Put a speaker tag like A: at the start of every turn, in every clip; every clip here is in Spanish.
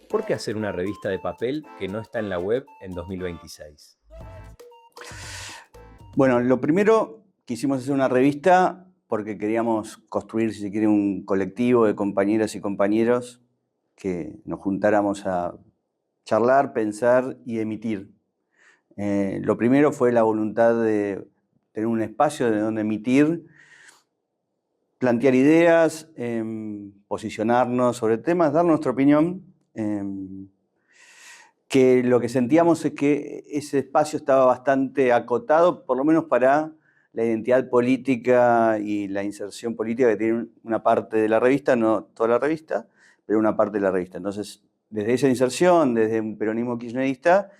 A: ¿Por qué hacer una revista de papel que no está en la web en 2026?
B: Bueno, lo primero, quisimos hacer una revista porque queríamos construir, si se quiere, un colectivo de compañeras y compañeros que nos juntáramos a charlar, pensar y emitir. Lo primero fue la voluntad de tener un espacio de donde emitir, plantear ideas, posicionarnos sobre temas, dar nuestra opinión, que lo que sentíamos es que ese espacio estaba bastante acotado, por lo menos para la identidad política y la inserción política que tiene una parte de la revista, no toda la revista, pero una parte de la revista. Entonces, desde esa inserción, desde un peronismo kirchnerista,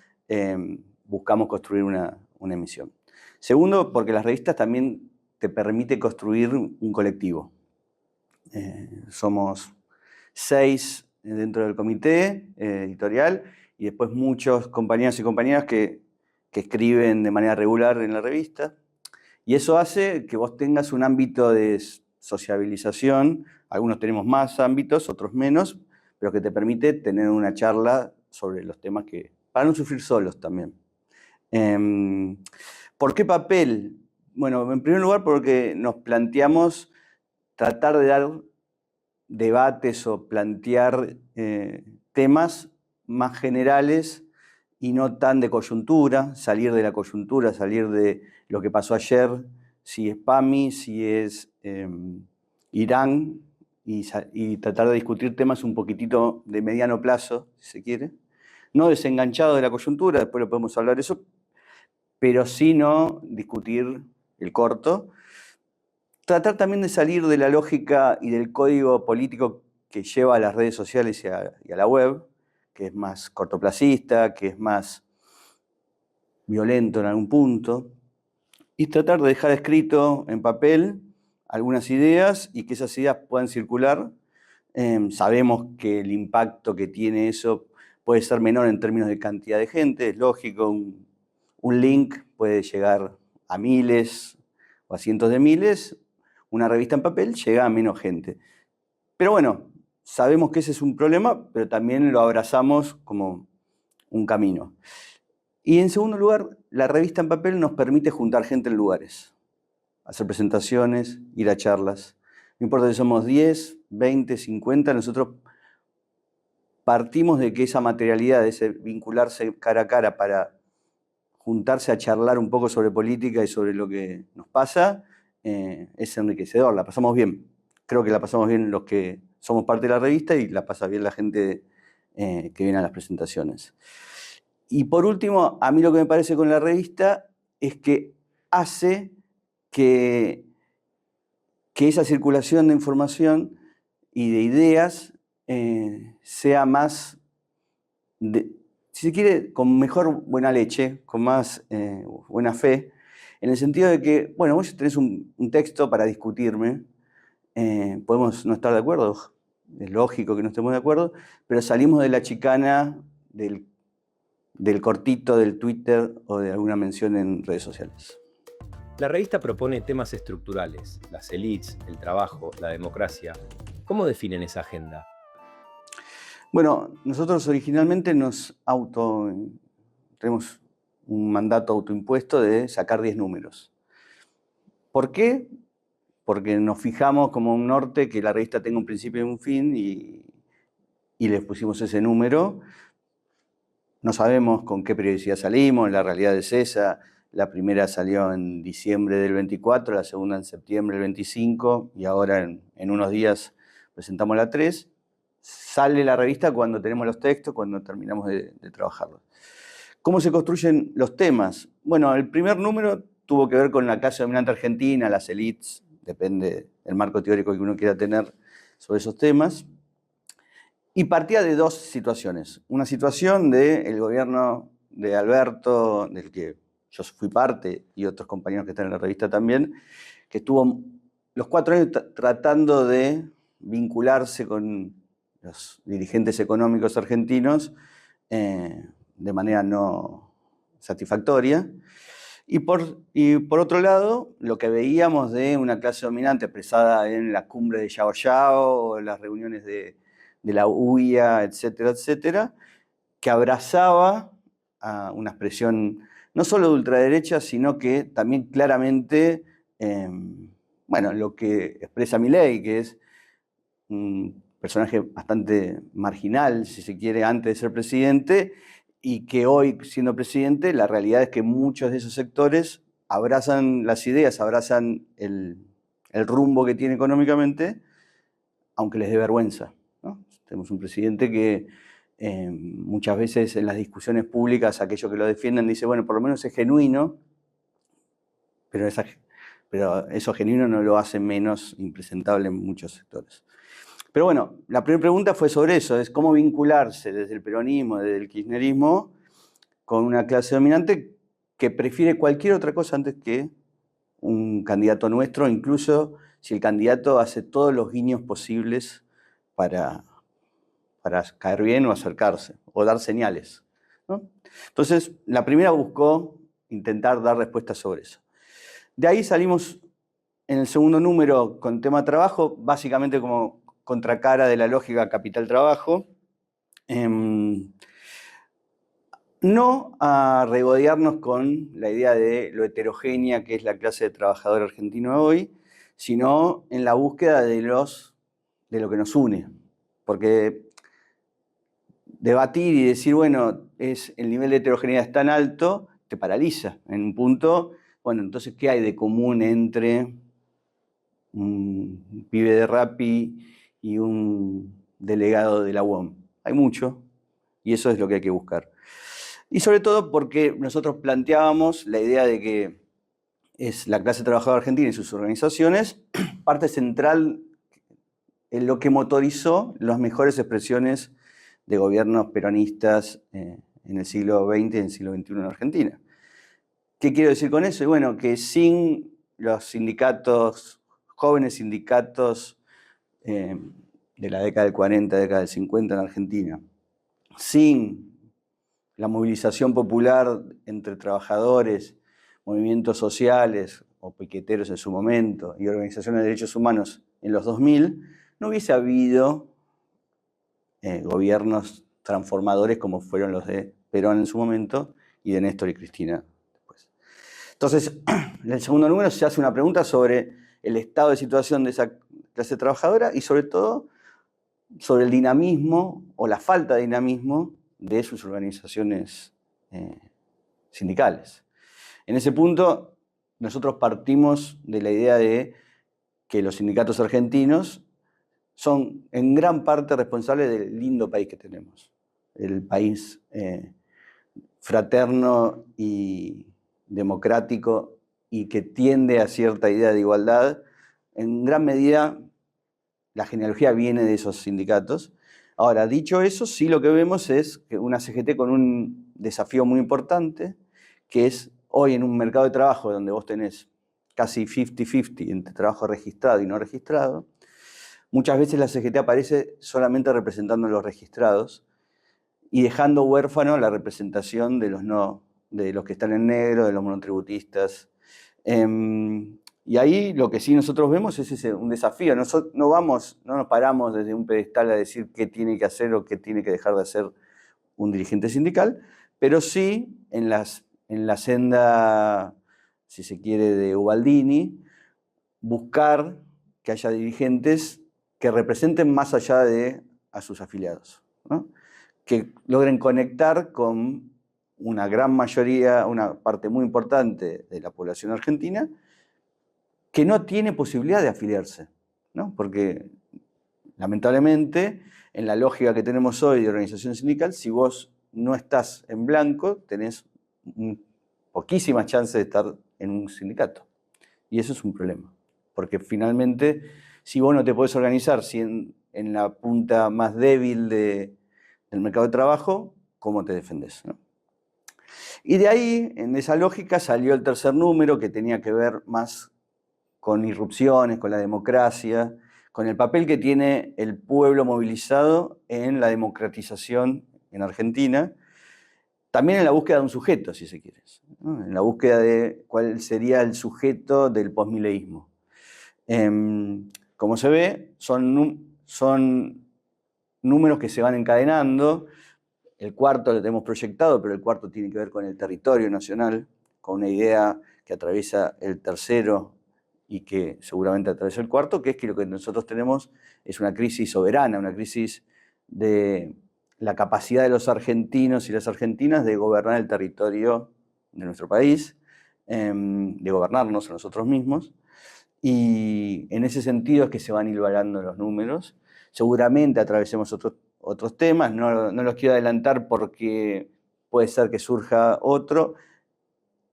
B: buscamos construir una emisión. Segundo, porque las revistas también te permite construir un colectivo. Somos 6 dentro del comité editorial y después muchos compañeros y compañeras que escriben de manera regular en la revista. Y eso hace que vos tengas un ámbito de sociabilización. Algunos tenemos más ámbitos, otros menos, pero que te permite tener una charla sobre los temas para no sufrir solos también. ¿Por qué papel? Bueno, en primer lugar porque nos planteamos tratar de dar debates o plantear temas más generales y no tan de coyuntura, salir de la coyuntura, salir de lo que pasó ayer, si es PAMI, si es Irán, y tratar de discutir temas un poquitito de mediano plazo, si se quiere. No desenganchado de la coyuntura, después lo podemos hablar eso, pero sí no discutir el corto. Tratar también de salir de la lógica y del código político que lleva a las redes sociales y a la web, que es más cortoplacista, que es más violento en algún punto, y tratar de dejar escrito en papel algunas ideas y que esas ideas puedan circular. Sabemos que el impacto que tiene eso puede ser menor en términos de cantidad de gente, es lógico, un link puede llegar a miles o a cientos de miles. Una revista en papel llega a menos gente. Pero bueno, sabemos que ese es un problema, pero también lo abrazamos como un camino. Y en segundo lugar, la revista en papel nos permite juntar gente en lugares, hacer presentaciones, ir a charlas. No importa si somos 10, 20, 50, nosotros partimos de que esa materialidad, de ese vincularse cara a cara para juntarse a charlar un poco sobre política y sobre lo que nos pasa, es enriquecedor, la pasamos bien. Creo que la pasamos bien los que somos parte de la revista y la pasa bien la gente que viene a las presentaciones. Y por último, a mí lo que me parece con la revista es que hace que esa circulación de información y de ideas sea más, si se quiere, con mejor buena leche, con más buena fe, en el sentido de que, bueno, vos tenés un texto para discutirme, podemos no estar de acuerdo, es lógico que no estemos de acuerdo, pero salimos de la chicana del cortito, del Twitter o de alguna mención en redes sociales.
A: La revista propone temas estructurales, las élites, el trabajo, la democracia. ¿Cómo definen esa agenda?
B: Bueno, nosotros originalmente tenemos un mandato autoimpuesto de sacar 10 números. ¿Por qué? Porque nos fijamos como un norte que la revista tenga un principio y un fin y les pusimos ese número. No sabemos con qué periodicidad salimos, la realidad es esa. La primera salió en diciembre del 24, la segunda en septiembre del 25 y ahora en unos días presentamos la 3. Sale la revista cuando tenemos los textos, cuando terminamos de trabajarlos. ¿Cómo se construyen los temas? Bueno, el primer número tuvo que ver con la clase dominante argentina, las élites, depende del marco teórico que uno quiera tener sobre esos temas. Y partía de dos situaciones. Una situación del gobierno de Alberto, del que yo fui parte, y otros compañeros que están en la revista también, que estuvo los 4 años tratando de vincularse con los dirigentes económicos argentinos de manera no satisfactoria. Y por otro lado, lo que veíamos de una clase dominante expresada en la cumbre de Yao Yao, las reuniones de la UIA, etcétera, etcétera, que abrazaba a una expresión no solo de ultraderecha, sino que también claramente, bueno, lo que expresa Milei, que es un personaje bastante marginal, si se quiere, antes de ser presidente, y que hoy, siendo presidente, la realidad es que muchos de esos sectores abrazan las ideas, abrazan el rumbo que tiene económicamente, aunque les dé vergüenza, ¿no? Tenemos un presidente que muchas veces en las discusiones públicas, aquellos que lo defienden dice, bueno, por lo menos es genuino, pero eso genuino no lo hace menos impresentable en muchos sectores. Pero bueno, la primera pregunta fue sobre eso, es cómo vincularse desde el peronismo, desde el kirchnerismo, con una clase dominante que prefiere cualquier otra cosa antes que un candidato nuestro, incluso si el candidato hace todos los guiños posibles para caer bien o acercarse, o dar señales, ¿no? Entonces, la primera buscó intentar dar respuestas sobre eso. De ahí salimos en el segundo número con tema trabajo, básicamente como contracara de la lógica capital-trabajo. No a regodearnos con la idea de lo heterogénea que es la clase de trabajador argentino hoy, sino en la búsqueda de lo que nos une. Porque debatir y decir, bueno, el nivel de heterogeneidad es tan alto, te paraliza en un punto. Bueno, entonces, ¿qué hay de común entre un pibe de Rappi y un delegado de la UOM? Hay mucho, y eso es lo que hay que buscar. Y sobre todo porque nosotros planteábamos la idea de que es la clase trabajadora argentina y sus organizaciones parte central en lo que motorizó las mejores expresiones de gobiernos peronistas en el siglo XX y en el siglo XXI en Argentina. ¿Qué quiero decir con eso? Y bueno, que sin los sindicatos, jóvenes sindicatos de la década del 40, década del 50 en Argentina, sin la movilización popular entre trabajadores, movimientos sociales o piqueteros en su momento y organizaciones de derechos humanos en los 2000, no hubiese habido gobiernos transformadores como fueron los de Perón en su momento y de Néstor y Cristina después. Entonces, en el segundo número se hace una pregunta sobre el estado de situación de esa clase trabajadora y sobre todo sobre el dinamismo o la falta de dinamismo de sus organizaciones sindicales. En ese punto, nosotros partimos de la idea de que los sindicatos argentinos son en gran parte responsables del lindo país que tenemos, el país fraterno y democrático y que tiende a cierta idea de igualdad. En gran medida, la genealogía viene de esos sindicatos. Ahora, dicho eso, sí lo que vemos es que una CGT con un desafío muy importante, que es hoy en un mercado de trabajo donde vos tenés casi 50-50 entre trabajo registrado y no registrado, muchas veces la CGT aparece solamente representando a los registrados y dejando huérfano la representación de los que están en negro, de los monotributistas. Y ahí lo que sí nosotros vemos es un desafío. No nos paramos desde un pedestal a decir qué tiene que hacer o qué tiene que dejar de hacer un dirigente sindical, pero sí en la senda, si se quiere, de Ubaldini, buscar que haya dirigentes que representen más allá de a sus afiliados, ¿no? Que logren conectar con una gran mayoría, una parte muy importante de la población argentina, que no tiene posibilidad de afiliarse, ¿no? Porque lamentablemente, en la lógica que tenemos hoy de organización sindical, si vos no estás en blanco, tenés poquísimas chances de estar en un sindicato. Y eso es un problema, porque finalmente, si vos no te podés organizar si en la punta más débil del mercado de trabajo, ¿cómo te defendés, no? Y de ahí, en esa lógica, salió el tercer número, que tenía que ver más con irrupciones, con la democracia, con el papel que tiene el pueblo movilizado en la democratización en Argentina, También en la búsqueda de un sujeto, si se quiere, ¿no? En la búsqueda de cuál sería el sujeto del posmileísmo. Como se ve, son números que se van encadenando. El cuarto lo tenemos proyectado, pero el cuarto tiene que ver con el territorio nacional, con una idea que atraviesa el tercero y que seguramente atraviesa el cuarto, que es que lo que nosotros tenemos es una crisis soberana, una crisis de la capacidad de los argentinos y las argentinas de gobernar el territorio de nuestro país, de gobernarnos a nosotros mismos. Y en ese sentido es que se van hilvanando los números. Seguramente atravesemos otros temas, no los quiero adelantar porque puede ser que surja otro.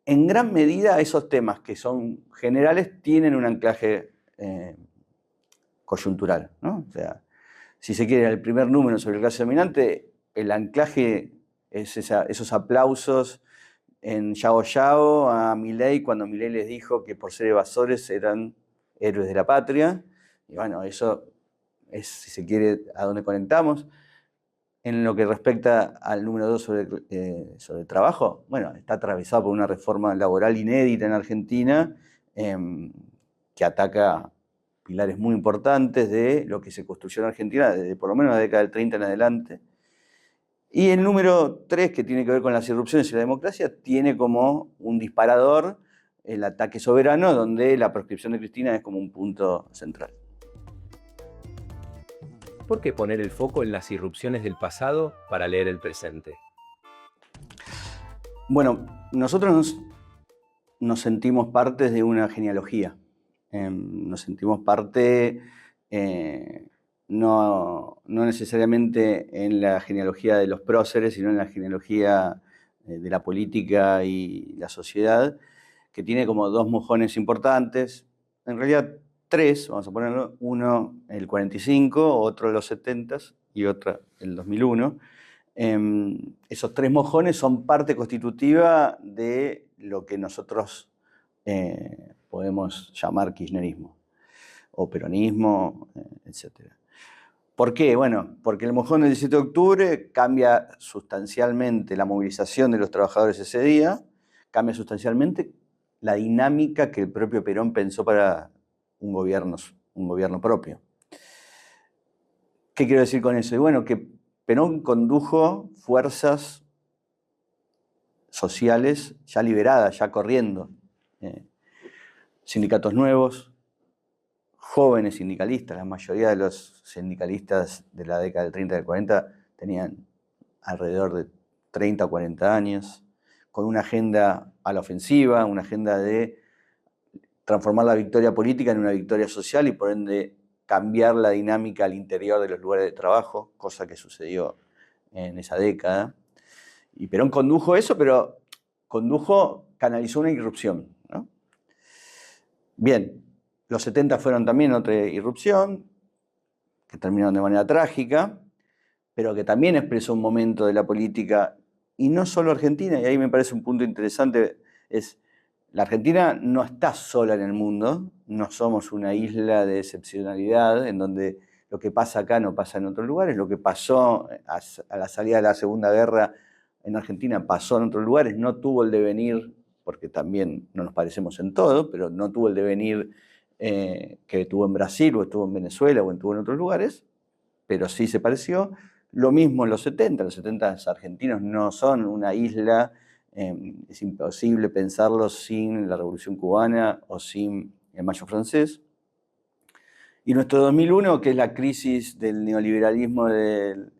B: En gran medida esos temas que son generales tienen un anclaje coyuntural, ¿no? O sea, si se quiere, el primer número sobre el clase dominante, el anclaje es esos aplausos en Yao Yao a Milei cuando Milei les dijo que por ser evasores eran héroes de la patria. Y bueno, eso es, si se quiere, a donde conectamos. En lo que respecta al número 2 sobre el trabajo, bueno, está atravesado por una reforma laboral inédita en Argentina que ataca pilares muy importantes de lo que se construyó en Argentina desde por lo menos la década del 30 en adelante. Y el número 3, que tiene que ver con las irrupciones y la democracia, tiene como un disparador el ataque soberano, donde la proscripción de Cristina es como un punto central.
A: ¿Por qué poner el foco en las irrupciones del pasado para leer el presente?
B: Bueno, nosotros nos sentimos parte de una genealogía. Nos sentimos parte, no necesariamente en la genealogía de los próceres, sino en la genealogía de la política y la sociedad, que tiene como dos mojones importantes, en realidad tres, vamos a ponerlo, uno el 45, otro los 70 y otro el 2001. Esos tres mojones son parte constitutiva de lo que nosotros podemos llamar kirchnerismo o peronismo, etc. ¿Por qué? Bueno, porque el mojón del 17 de octubre cambia sustancialmente la movilización de los trabajadores ese día, cambia sustancialmente la dinámica que el propio Perón pensó para un gobierno propio. ¿Qué quiero decir con eso? Y bueno, que Perón condujo fuerzas sociales ya liberadas, ya corriendo. Sindicatos nuevos, jóvenes sindicalistas, la mayoría de los sindicalistas de la década del 30 y del 40 tenían alrededor de 30 o 40 años, con una agenda a la ofensiva, una agenda de transformar la victoria política en una victoria social y por ende cambiar la dinámica al interior de los lugares de trabajo, cosa que sucedió en esa década. Y Perón condujo eso, pero canalizó una irrupción, ¿no? Bien, los 70 fueron también otra irrupción, que terminaron de manera trágica, pero que también expresó un momento de la política, y no solo Argentina, y ahí me parece un punto interesante, es la Argentina no está sola en el mundo, no somos una isla de excepcionalidad en donde lo que pasa acá no pasa en otros lugares, lo que pasó a la salida de la Segunda Guerra en Argentina pasó en otros lugares, no tuvo el devenir, porque también no nos parecemos en todo, pero no tuvo el devenir que tuvo en Brasil o estuvo en Venezuela o estuvo en otros lugares, pero sí se pareció. Lo mismo en los 70 argentinos no son una isla. Es imposible pensarlo sin la Revolución Cubana o sin el Mayo francés. Y nuestro 2001, que es la crisis del neoliberalismo del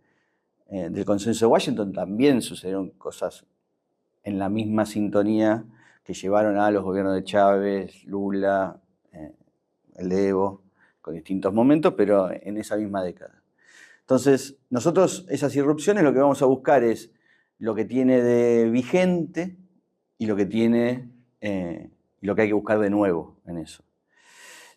B: consenso de Washington, también sucedieron cosas en la misma sintonía que llevaron a los gobiernos de Chávez, Lula, el de Evo, con distintos momentos, pero en esa misma década. Entonces, nosotros esas irrupciones lo que vamos a buscar es lo que tiene de vigente y lo que tiene lo que hay que buscar de nuevo en eso.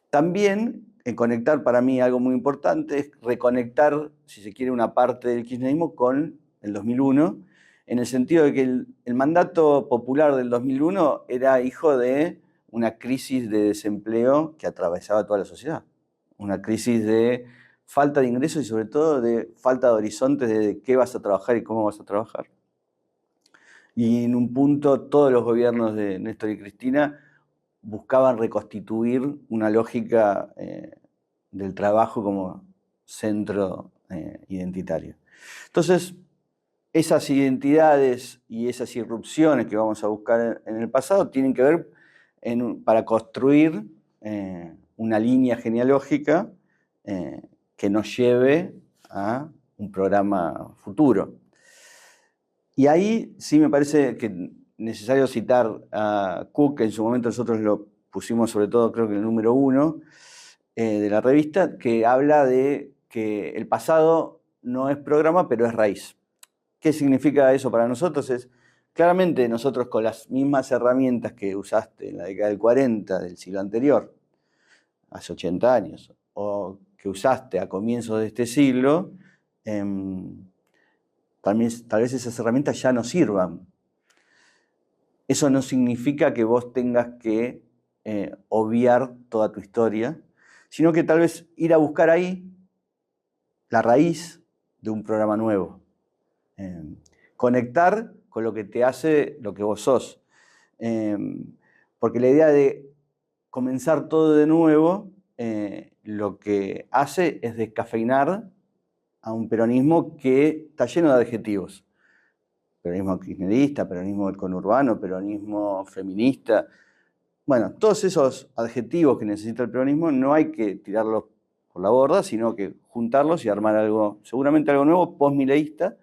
B: También en conectar, para mí algo muy importante es reconectar, si se quiere, una parte del kirchnerismo con el 2001, en el sentido de que el mandato popular del 2001 era hijo de una crisis de desempleo que atravesaba toda la sociedad, una crisis de falta de ingresos y sobre todo de falta de horizontes de qué vas a trabajar y cómo vas a trabajar. Y en un punto todos los gobiernos de Néstor y Cristina buscaban reconstituir una lógica del trabajo como centro identitario. Entonces, esas identidades y esas irrupciones que vamos a buscar en el pasado tienen que ver para construir una línea genealógica que nos lleve a un programa futuro. Y ahí sí me parece que necesario citar a Cook, que en su momento nosotros lo pusimos sobre todo, creo que en el número 1 de la revista, que habla de que el pasado no es programa, pero es raíz. ¿Qué significa eso para nosotros? Es, claramente nosotros con las mismas herramientas que usaste en la década del 40 del siglo anterior, hace 80 años, o que usaste a comienzos de este siglo, tal vez esas herramientas ya no sirvan. Eso no significa que vos tengas que obviar toda tu historia, sino que tal vez ir a buscar ahí la raíz de un programa nuevo. Conectar con lo que te hace lo que vos sos. Porque la idea de comenzar todo de nuevo, lo que hace es descafeinar a un peronismo que está lleno de adjetivos. Peronismo kirchnerista, peronismo del conurbano, peronismo feminista. Bueno, todos esos adjetivos que necesita el peronismo no hay que tirarlos por la borda, sino que juntarlos y armar algo, seguramente algo nuevo, post-mileísta,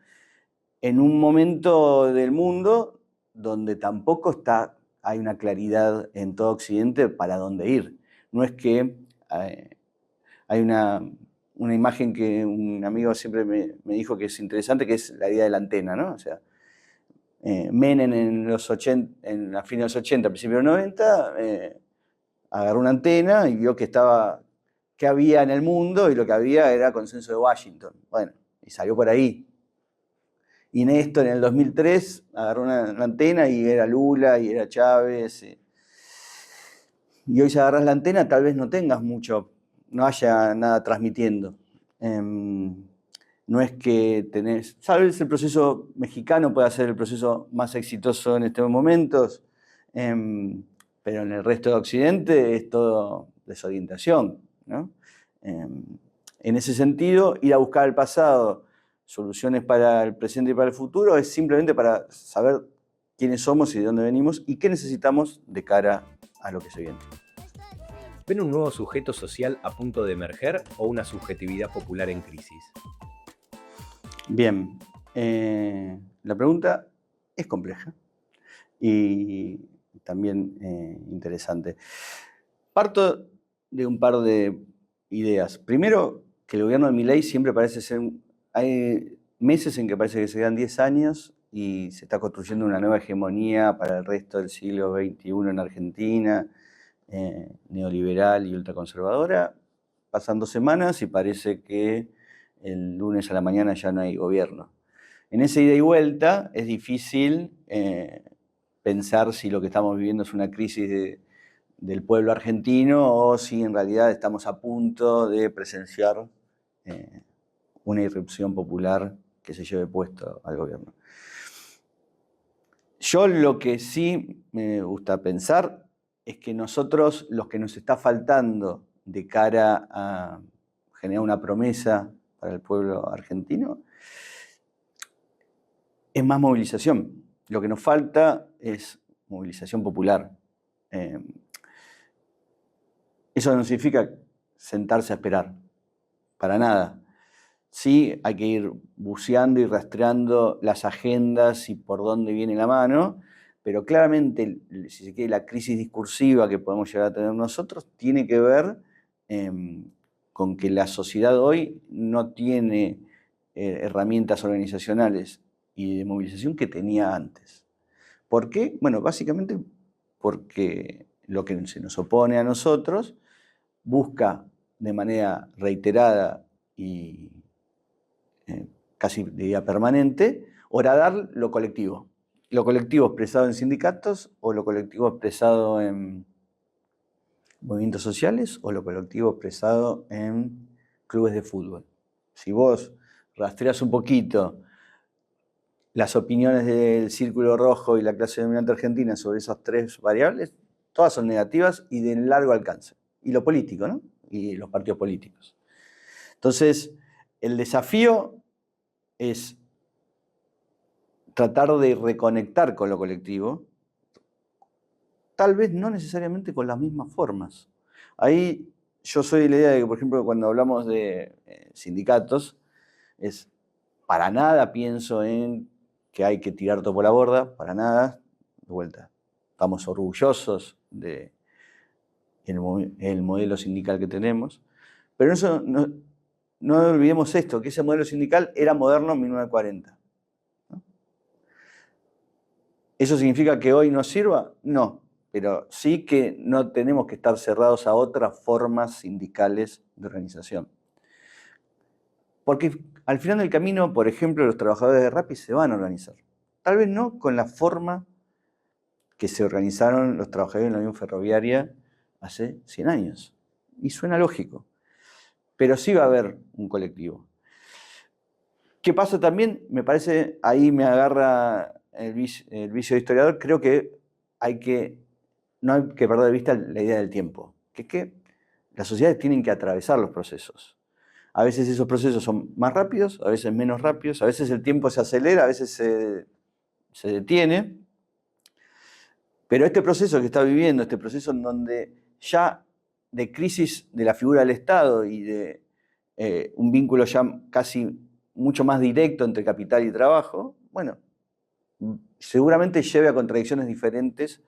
B: en un momento del mundo donde tampoco hay una claridad en todo Occidente para dónde ir. No es que hay una imagen que un amigo siempre me dijo que es interesante, que es la idea de la antena, ¿no? O sea, Menem en la fines de los 80, principios de los 90, agarró una antena y vio qué había en el mundo, y lo que había era consenso de Washington. Bueno, y salió por ahí. Y Néstor en el 2003 agarró una antena y era Lula y era Chávez. Y hoy si agarras la antena tal vez no tengas mucho, no haya nada transmitiendo. No es que tenés, tal vez el proceso mexicano pueda ser el proceso más exitoso en estos momentos, pero en el resto de Occidente es todo desorientación, ¿no? En ese sentido, ir a buscar el pasado, soluciones para el presente y para el futuro, es simplemente para saber quiénes somos y de dónde venimos y qué necesitamos de cara a lo que se viene.
A: ¿Ven un nuevo sujeto social a punto de emerger o una subjetividad popular en crisis?
B: Bien, la pregunta es compleja y también interesante. Parto de un par de ideas. Primero, que el gobierno de Milei siempre parece ser... Hay meses en que parece que se quedan 10 años y se está construyendo una nueva hegemonía para el resto del siglo XXI en Argentina, neoliberal y ultraconservadora. Pasan 2 semanas y parece que el lunes a la mañana ya no hay gobierno. En esa ida y vuelta es difícil pensar si lo que estamos viviendo es una crisis del pueblo argentino o si en realidad estamos a punto de presenciar una irrupción popular que se lleve puesto al gobierno. Yo lo que sí me gusta pensar es que nosotros, los que nos está faltando de cara a generar una promesa para el pueblo argentino, es más movilización. Lo que nos falta es movilización popular. Eso no significa sentarse a esperar, para nada. Sí, hay que ir buceando y rastreando las agendas y por dónde viene la mano, pero claramente, si se quiere, la crisis discursiva que podemos llegar a tener nosotros tiene que ver con que la sociedad hoy no tiene herramientas organizacionales y de movilización que tenía antes. ¿Por qué? Bueno, básicamente porque lo que se nos opone a nosotros busca de manera reiterada y casi diría permanente, horadar lo colectivo. Lo colectivo expresado en sindicatos o lo colectivo expresado en movimientos sociales o lo colectivo expresado en clubes de fútbol. Si vos rastreás un poquito las opiniones del Círculo Rojo y la clase dominante argentina sobre esas tres variables, todas son negativas y de largo alcance. Y lo político, ¿no? Y los partidos políticos. Entonces, el desafío es tratar de reconectar con lo colectivo, tal vez no necesariamente con las mismas formas. Ahí yo soy de la idea de que, por ejemplo, cuando hablamos de sindicatos, para nada pienso en que hay que tirar todo por la borda, para nada, de vuelta. Estamos orgullosos del modelo sindical que tenemos, pero eso no olvidemos esto, que ese modelo sindical era moderno en 1940. ¿No? ¿Eso significa que hoy nos sirva? No, pero sí que no tenemos que estar cerrados a otras formas sindicales de organización. Porque al final del camino, por ejemplo, los trabajadores de Rappi se van a organizar. Tal vez no con la forma que se organizaron los trabajadores en la Unión Ferroviaria hace 100 años. Y suena lógico. Pero sí va a haber un colectivo. ¿Qué pasa también? Me parece, ahí me agarra el vicio de historiador, creo que no hay que perder de vista la idea del tiempo. Que es que las sociedades tienen que atravesar los procesos. A veces esos procesos son más rápidos, a veces menos rápidos, a veces el tiempo se acelera, a veces se detiene. Pero este proceso que está viviendo, este proceso en donde ya de crisis de la figura del Estado y de un vínculo ya casi mucho más directo entre capital y trabajo, bueno, seguramente lleve a contradicciones diferentes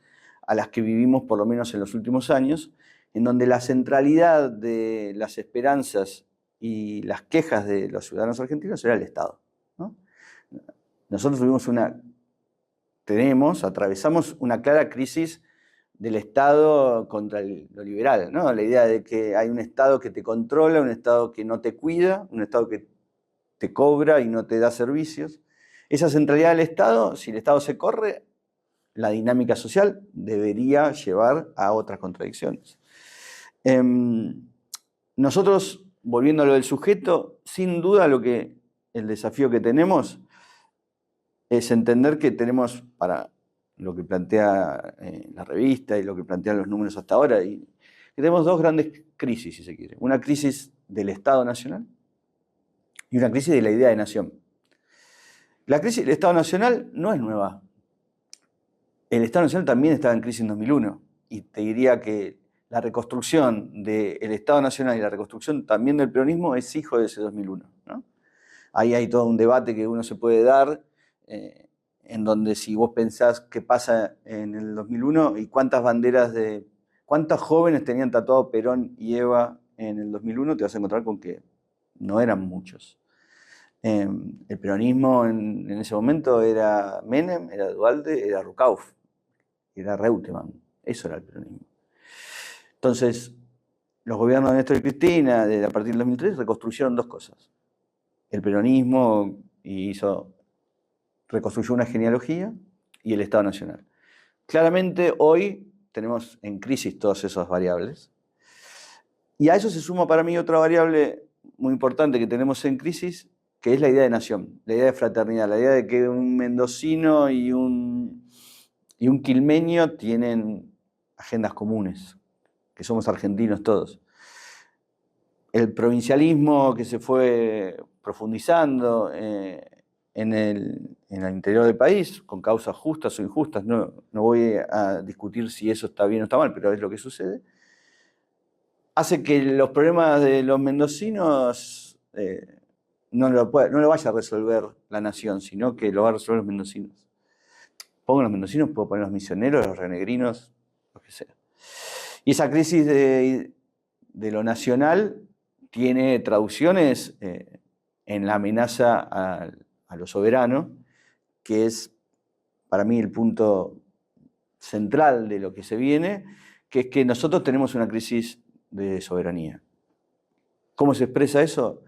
B: a las que vivimos por lo menos en los últimos años, en donde la centralidad de las esperanzas y las quejas de los ciudadanos argentinos era el Estado, ¿no? Nosotros atravesamos una clara crisis del Estado contra lo liberal, ¿no? La idea de que hay un Estado que te controla, un Estado que no te cuida, un Estado que te cobra y no te da servicios. Esa centralidad del Estado, si el Estado se corre, la dinámica social debería llevar a otras contradicciones. Nosotros, volviendo a lo del sujeto, sin duda el desafío que tenemos es entender que tenemos, para lo que plantea la revista y lo que plantean los números hasta ahora, y que tenemos dos grandes crisis, si se quiere. Una crisis del Estado Nacional y una crisis de la idea de nación. La crisis del Estado Nacional no es nueva. El Estado Nacional también estaba en crisis en 2001, y te diría que la reconstrucción del Estado Nacional y la reconstrucción también del peronismo es hijo de ese 2001, ¿no? Ahí hay todo un debate que uno se puede dar, en donde si vos pensás qué pasa en el 2001 y cuántas jóvenes tenían tatuado Perón y Eva en el 2001, te vas a encontrar con que no eran muchos. El peronismo en ese momento era Menem, era Duhalde, era Rucauf, era Reutemann. Eso era el peronismo. Entonces, los gobiernos de Néstor y Cristina, a partir del 2003, reconstruyeron dos cosas. El peronismo reconstruyó una genealogía y el Estado Nacional. Claramente hoy tenemos en crisis todas esas variables. Y a eso se suma para mí otra variable muy importante que tenemos en crisis, que es la idea de nación, la idea de fraternidad, la idea de que un mendocino y un quilmeño tienen agendas comunes, que somos argentinos todos. El provincialismo que se fue profundizando en el interior del país, con causas justas o injustas, no voy a discutir si eso está bien o está mal, pero es lo que sucede, hace que los problemas de los mendocinos no lo vaya a resolver la nación, sino que lo va a resolver los mendocinos. Pongo los mendocinos, puedo poner los misioneros, los renegrinos, lo que sea. Y esa crisis de lo nacional tiene traducciones en la amenaza a lo soberano, que es para mí el punto central de lo que se viene, que es que nosotros tenemos una crisis de soberanía. ¿Cómo se expresa eso?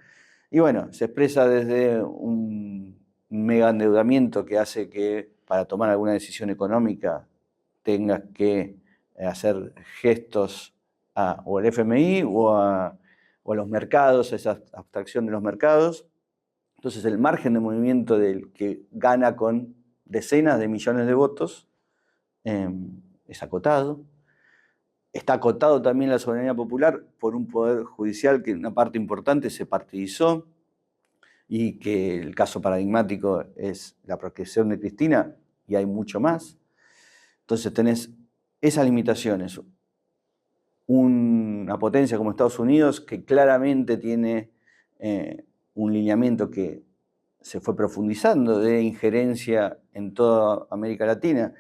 B: Y bueno, se expresa desde un mega endeudamiento que hace que para tomar alguna decisión económica tengas que hacer gestos o al FMI o a los mercados, a esa abstracción de los mercados, Entonces el margen de movimiento del que gana con decenas de millones de votos es acotado. Está acotado también la soberanía popular por un poder judicial que en una parte importante se partidizó y que el caso paradigmático es la proscripción de Cristina y hay mucho más. Entonces tenés esas limitaciones. Una potencia como Estados Unidos que claramente tiene un lineamiento que se fue profundizando de injerencia en toda América Latina,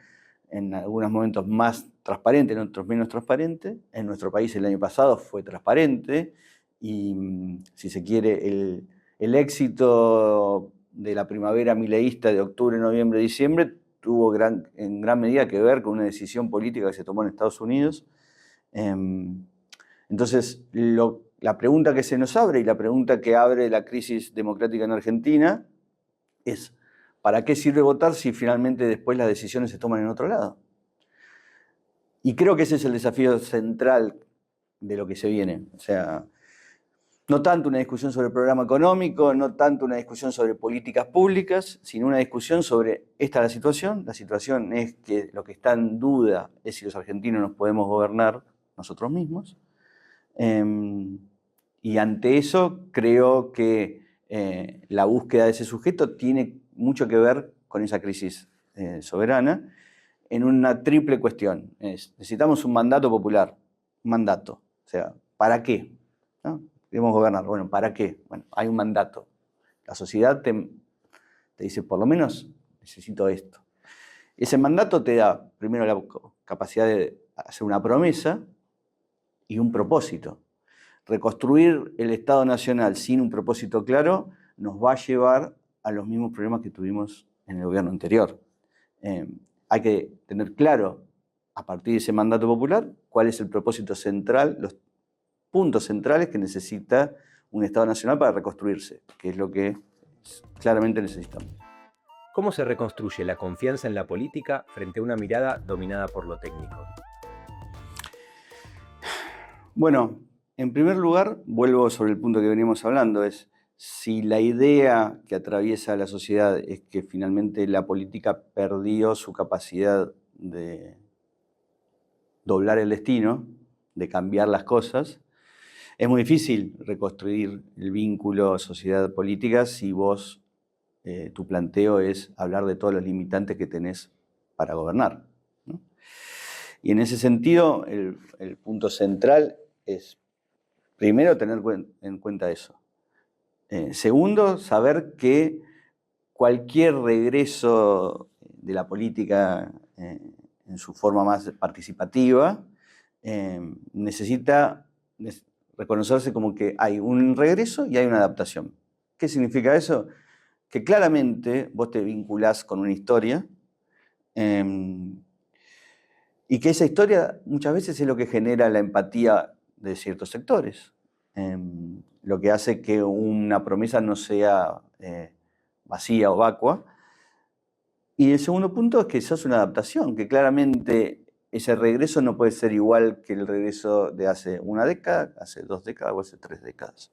B: en algunos momentos más transparente, en otros menos transparente. En nuestro país el año pasado fue transparente y, si se quiere, el éxito de la primavera mileísta de octubre, noviembre, diciembre tuvo en gran medida que ver con una decisión política que se tomó en Estados Unidos. Entonces, la pregunta que se nos abre y la pregunta que abre la crisis democrática en Argentina es: ¿para qué sirve votar si finalmente después las decisiones se toman en otro lado? Y creo que ese es el desafío central de lo que se viene. O sea, no tanto una discusión sobre el programa económico, no tanto una discusión sobre políticas públicas, sino una discusión sobre esta es la situación. La situación es que lo que está en duda es si los argentinos nos podemos gobernar nosotros mismos. Y ante eso creo que la búsqueda de ese sujeto tiene mucho que ver con esa crisis soberana en una triple cuestión. Necesitamos un mandato popular, un mandato. O sea, ¿para qué? ¿No? Queremos gobernar. Bueno, ¿para qué? Bueno, hay un mandato. La sociedad te dice, por lo menos necesito esto. Ese mandato te da primero la capacidad de hacer una promesa y un propósito. Reconstruir el Estado Nacional sin un propósito claro nos va a llevar a los mismos problemas que tuvimos en el gobierno anterior. Hay que tener claro, a partir de ese mandato popular, cuál es el propósito central, los puntos centrales que necesita un Estado Nacional para reconstruirse, que es lo que claramente necesitamos.
A: ¿Cómo se reconstruye la confianza en la política frente a una mirada dominada por lo técnico?
B: Bueno, en primer lugar, vuelvo sobre el punto que veníamos hablando, es si la idea que atraviesa la sociedad es que finalmente la política perdió su capacidad de doblar el destino, de cambiar las cosas, es muy difícil reconstruir el vínculo sociedad-política si vos, tu planteo es hablar de todos los limitantes que tenés para gobernar, ¿no? Y en ese sentido, el punto central es, primero, tener en cuenta eso. Segundo, saber que cualquier regreso de la política en su forma más participativa necesita reconocerse como que hay un regreso y hay una adaptación. ¿Qué significa eso? Que claramente vos te vinculás con una historia y que esa historia muchas veces es lo que genera la empatía de ciertos sectores. Lo que hace que una promesa no sea vacía o vacua. Y el segundo punto es que sos una adaptación, que claramente ese regreso no puede ser igual que el regreso de hace una década, hace 2 décadas o hace 3 décadas.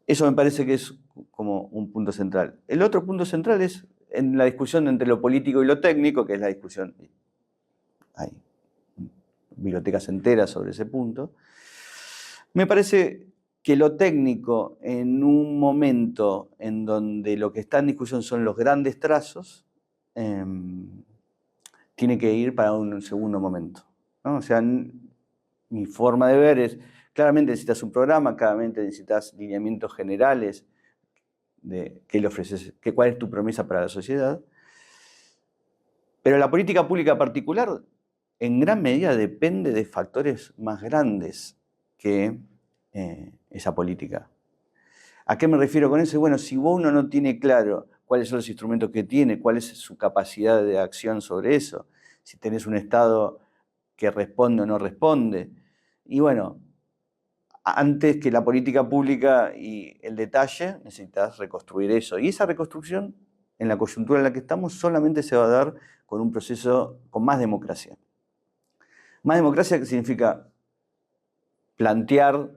B: Eso me parece que es como un punto central. El otro punto central es en la discusión entre lo político y lo técnico, que es la discusión, hay bibliotecas enteras sobre ese punto. Me parece que lo técnico, en un momento en donde lo que está en discusión son los grandes trazos, tiene que ir para un segundo momento, ¿no? O sea, mi forma de ver es, claramente necesitas un programa, claramente necesitas lineamientos generales de qué le ofreces, cuál es tu promesa para la sociedad, pero la política pública particular en gran medida depende de factores más grandes que esa política. ¿A qué me refiero con eso? Bueno, si uno no tiene claro cuáles son los instrumentos que tiene, cuál es su capacidad de acción sobre eso, si tenés un Estado que responde o no responde, y bueno, antes que la política pública y el detalle, necesitas reconstruir eso. Y esa reconstrucción, en la coyuntura en la que estamos, solamente se va a dar con un proceso con más democracia. Más democracia, que significa plantearse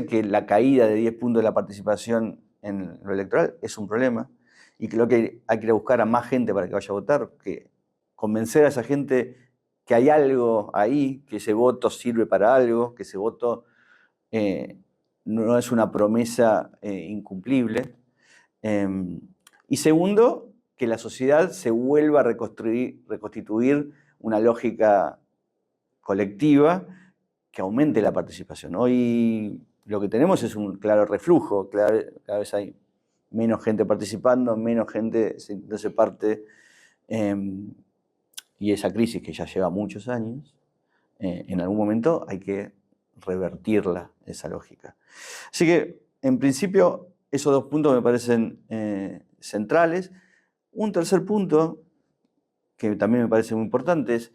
B: que la caída de 10 puntos de la participación en lo electoral es un problema y creo que hay que ir a buscar a más gente para que vaya a votar, que convencer a esa gente que hay algo ahí, que ese voto sirve para algo, que ese voto no es una promesa incumplible. Y segundo, que la sociedad se vuelva a reconstituir una lógica colectiva que aumente la participación. Hoy lo que tenemos es un claro reflujo, cada vez hay menos gente participando, menos gente sintiéndose parte, y esa crisis que ya lleva muchos años, en algún momento hay que revertirla, esa lógica. Así que, en principio, esos dos puntos me parecen centrales. Un tercer punto, que también me parece muy importante, es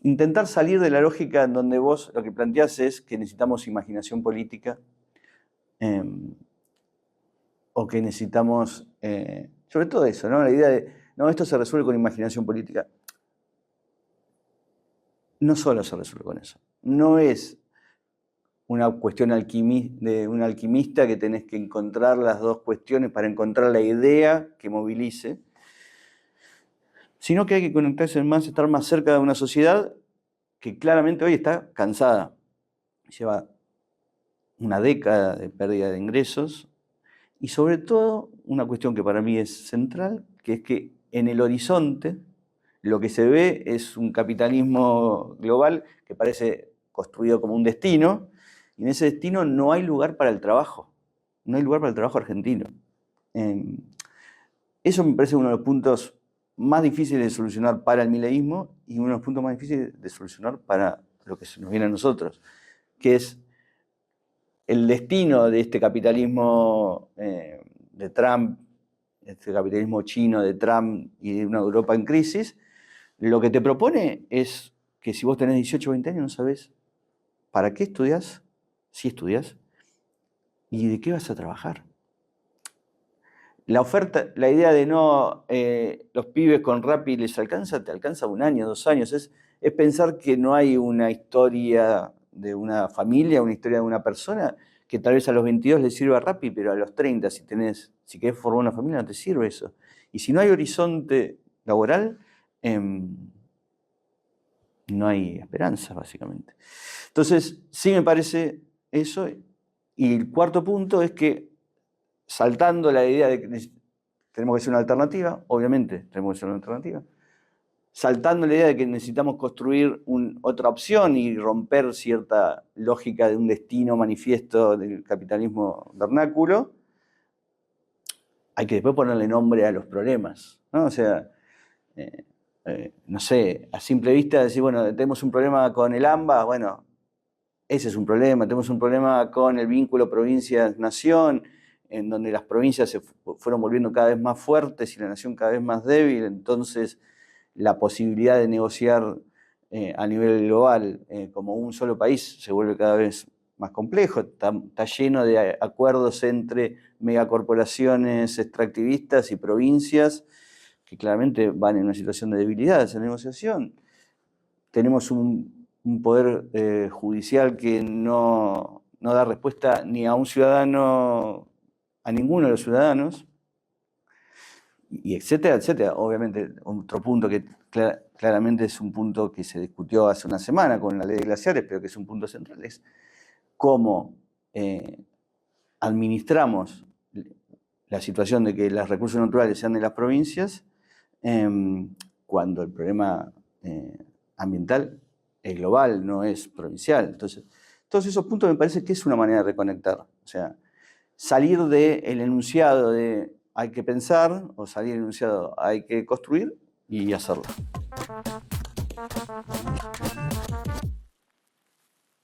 B: intentar salir de la lógica en donde vos lo que planteás es que necesitamos imaginación política, o que necesitamos, sobre todo eso, ¿no? La idea de, no, esto se resuelve con imaginación política. No solo se resuelve con eso. No es una cuestión de un alquimista que tenés que encontrar las dos cuestiones para encontrar la idea que movilice, sino que hay que conectarse más, estar más cerca de una sociedad que claramente hoy está cansada. Lleva una década de pérdida de ingresos y sobre todo una cuestión que para mí es central, que es que en el horizonte lo que se ve es un capitalismo global que parece construido como un destino, y en ese destino no hay lugar para el trabajo, no hay lugar para el trabajo argentino. Eso me parece uno de los puntos más difíciles de solucionar para el mileísmo y uno de los puntos más difíciles de solucionar para lo que se nos viene a nosotros, que es el destino de este capitalismo de Trump, este capitalismo chino de Trump y de una Europa en crisis. Lo que te propone es que si vos tenés 18 o 20 años no sabés para qué estudiás, si estudiás, y de qué vas a trabajar. La oferta, la idea de no, los pibes con Rappi les alcanza, te alcanza 1 año, 2 años, es pensar que no hay una historia de una familia, una historia de una persona, que tal vez a los 22 les sirva Rappi, pero a los 30, si querés formar una familia, no te sirve eso. Y si no hay horizonte laboral, no hay esperanza, básicamente. Entonces, sí me parece eso. Y el cuarto punto es que, saltando la idea de que tenemos que ser una alternativa, obviamente tenemos que ser una alternativa, saltando la idea de que necesitamos construir otra opción y romper cierta lógica de un destino manifiesto del capitalismo vernáculo, hay que después ponerle nombre a los problemas, ¿no? O sea, no sé, a simple vista decir, bueno, tenemos un problema con el AMBA, bueno, ese es un problema. Tenemos un problema con el vínculo provincias-nación, en donde las provincias se fueron volviendo cada vez más fuertes y la nación cada vez más débil, entonces la posibilidad de negociar a nivel global como un solo país se vuelve cada vez más complejo. Está lleno de acuerdos entre megacorporaciones extractivistas y provincias que claramente van en una situación de debilidad esa negociación. Tenemos un poder judicial que no da respuesta ni a un ciudadano, a ninguno de los ciudadanos, y etcétera, etcétera. Obviamente, otro punto que claramente es un punto que se discutió hace una semana con la ley de glaciares, pero que es un punto central, es cómo administramos la situación de que los recursos naturales sean de las provincias cuando el problema ambiental es global, no es provincial. Entonces, todos esos puntos me parece que es una manera de reconectar. O sea, salir del enunciado de hay que pensar, o salir del enunciado hay que construir y hacerlo.